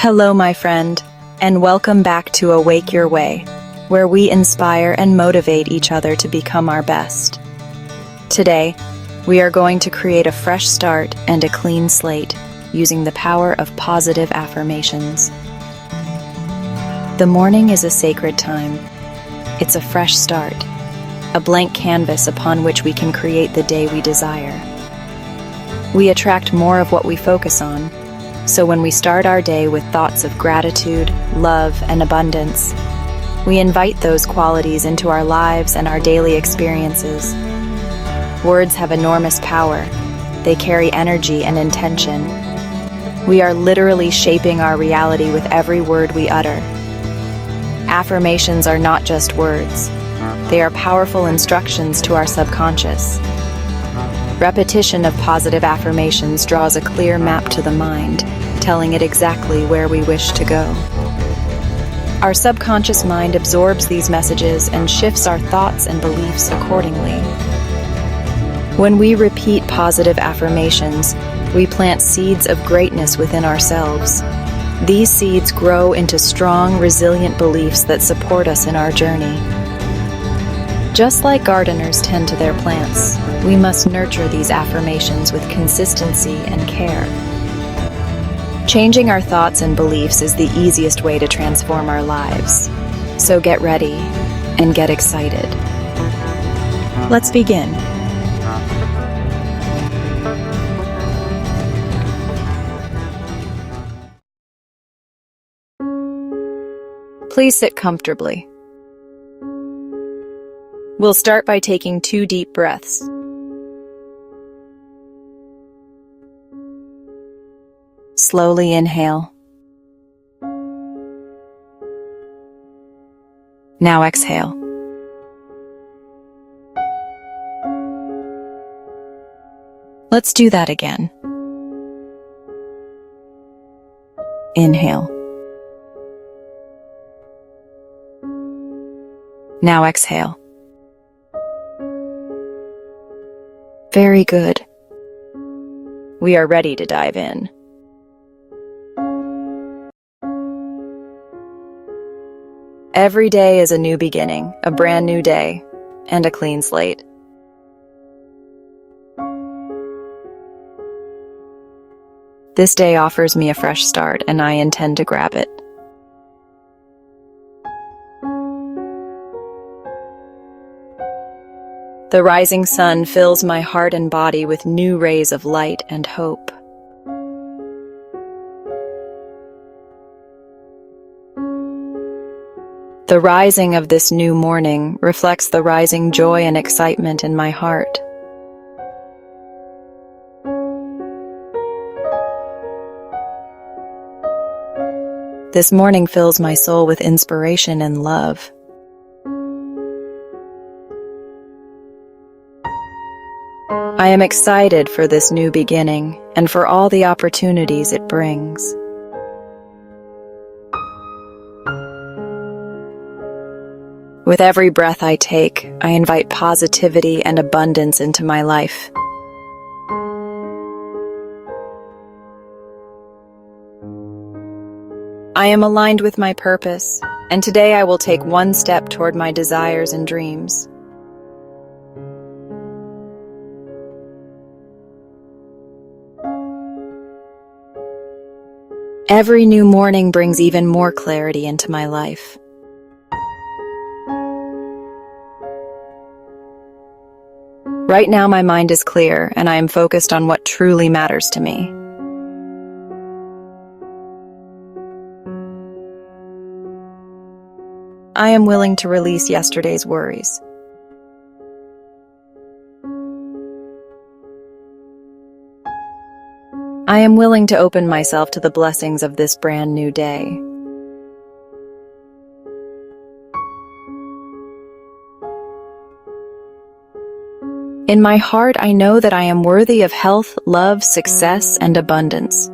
Hello, my friend, and welcome back to Awake Your Way, where we inspire and motivate each other to become our best. Today, we are going to create a fresh start and a clean slate using the power of positive affirmations. The morning is a sacred time. It's a fresh start, a blank canvas upon which we can create the day we desire. We attract more of what we focus on, so when we start our day with thoughts of gratitude, love, and abundance, we invite those qualities into our lives and our daily experiences. Words have enormous power. They carry energy and intention. We are literally shaping our reality with every word we utter. Affirmations are not just words. They are powerful instructions to our subconscious. Repetition of positive affirmations draws a clear map to the mind, telling it exactly where we wish to go. Our subconscious mind absorbs these messages and shifts our thoughts and beliefs accordingly. When we repeat positive affirmations, we plant seeds of greatness within ourselves. These seeds grow into strong, resilient beliefs that support us in our journey. Just like gardeners tend to their plants, we must nurture these affirmations with consistency and care. Changing our thoughts and beliefs is the easiest way to transform our lives. So get ready and get excited. Let's begin. Please sit comfortably. We'll start by taking 2 deep breaths. Slowly inhale. Now exhale. Let's do that again. Inhale. Now exhale. Very good. We are ready to dive in. Every day is a new beginning, a brand new day, and a clean slate. This day offers me a fresh start, and I intend to grab it. The rising sun fills my heart and body with new rays of light and hope. The rising of this new morning reflects the rising joy and excitement in my heart. This morning fills my soul with inspiration and love. I am excited for this new beginning and for all the opportunities it brings. With every breath I take, I invite positivity and abundance into my life. I am aligned with my purpose, and today I will take one step toward my desires and dreams. Every new morning brings even more clarity into my life. Right now, my mind is clear, and I am focused on what truly matters to me. I am willing to release yesterday's worries. I am willing to open myself to the blessings of this brand new day. In my heart, I know that I am worthy of health, love, success, and abundance.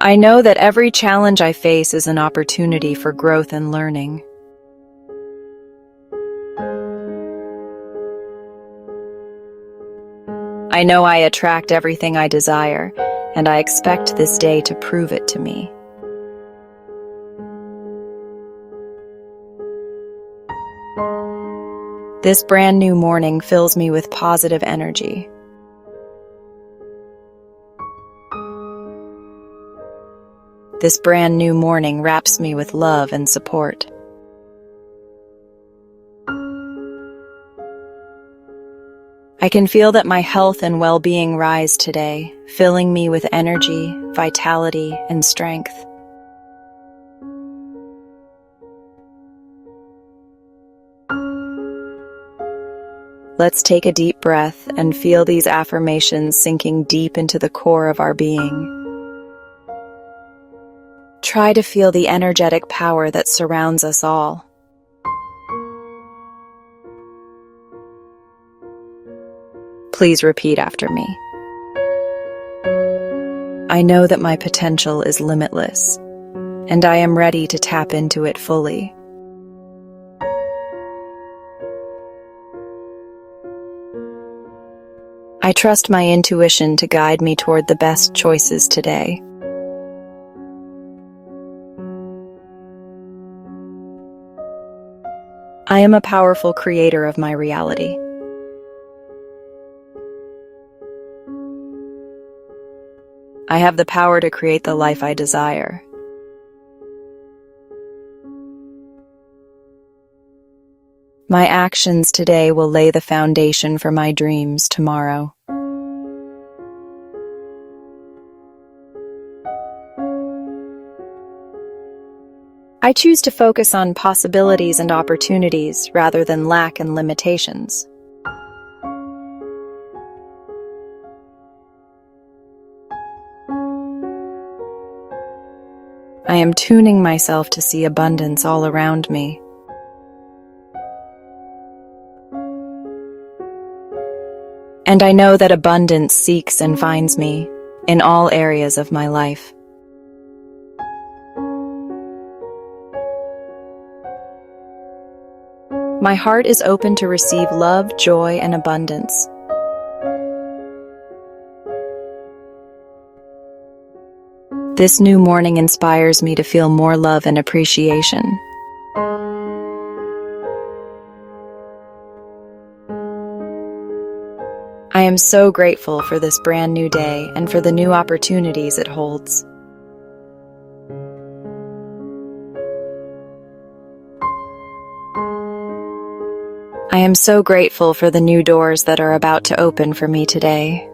I know that every challenge I face is an opportunity for growth and learning. I know I attract everything I desire, and I expect this day to prove it to me. This brand new morning fills me with positive energy. This brand new morning wraps me with love and support. I can feel that my health and well-being rise today, filling me with energy, vitality, and strength. Let's take a deep breath and feel these affirmations sinking deep into the core of our being. Try to feel the energetic power that surrounds us all. Please repeat after me. I know that my potential is limitless, and I am ready to tap into it fully. I trust my intuition to guide me toward the best choices today. I am a powerful creator of my reality. I have the power to create the life I desire. My actions today will lay the foundation for my dreams tomorrow. I choose to focus on possibilities and opportunities rather than lack and limitations. I am tuning myself to see abundance all around me. And I know that abundance seeks and finds me in all areas of my life. My heart is open to receive love, joy, and abundance. This new morning inspires me to feel more love and appreciation. I am so grateful for this brand new day and for the new opportunities it holds. I am so grateful for the new doors that are about to open for me today.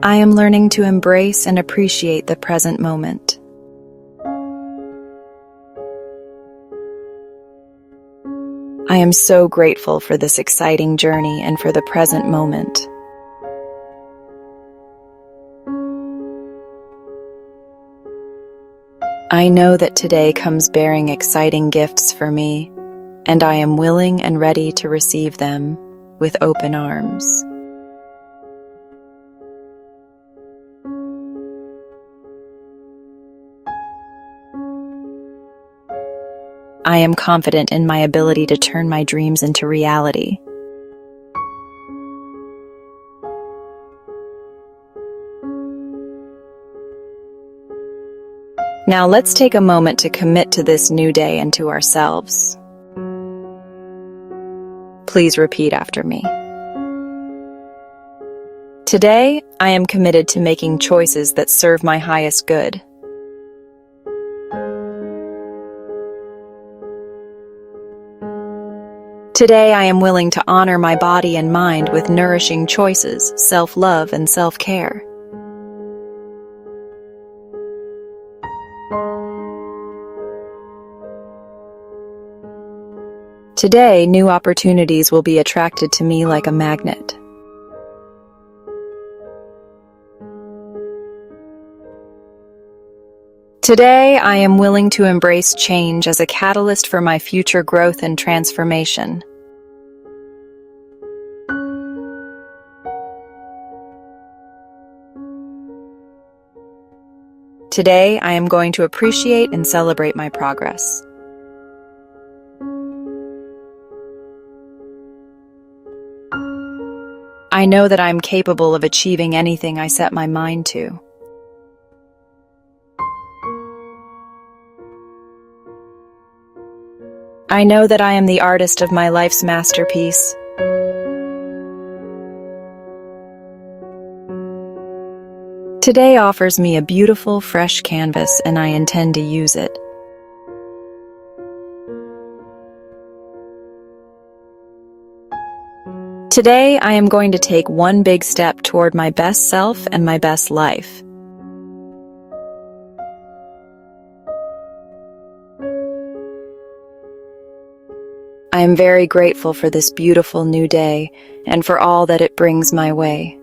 I am learning to embrace and appreciate the present moment. I am so grateful for this exciting journey and for the present moment. I know that today comes bearing exciting gifts for me, and I am willing and ready to receive them with open arms. I am confident in my ability to turn my dreams into reality. Now let's take a moment to commit to this new day and to ourselves. Please repeat after me. Today, I am committed to making choices that serve my highest good. Today, I am willing to honor my body and mind with nourishing choices, self-love, and self-care. Today, new opportunities will be attracted to me like a magnet. Today, I am willing to embrace change as a catalyst for my future growth and transformation. Today, I am going to appreciate and celebrate my progress. I know that I'm capable of achieving anything I set my mind to. I know that I am the artist of my life's masterpiece. Today offers me a beautiful, fresh canvas, and I intend to use it. Today, I am going to take one big step toward my best self and my best life. I am very grateful for this beautiful new day and for all that it brings my way.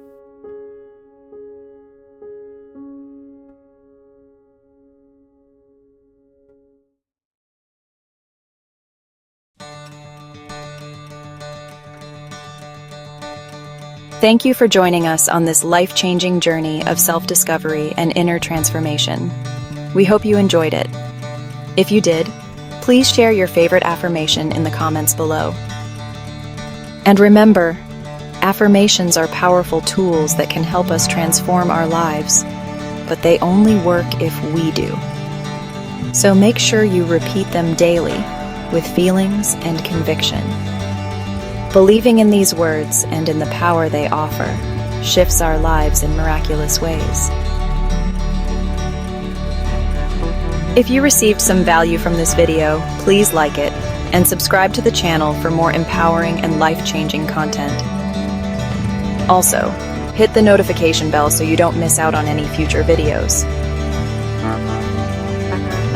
Thank you for joining us on this life-changing journey of self-discovery and inner transformation. We hope you enjoyed it. If you did, please share your favorite affirmation in the comments below. And remember, affirmations are powerful tools that can help us transform our lives, but they only work if we do. So make sure you repeat them daily with feelings and conviction. Believing in these words and in the power they offer shifts our lives in miraculous ways. If you received some value from this video, please like it and subscribe to the channel for more empowering and life-changing content. Also, hit the notification bell so you don't miss out on any future videos.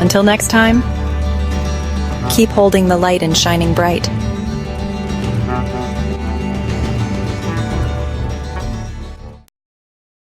Until next time, keep holding the light and shining bright.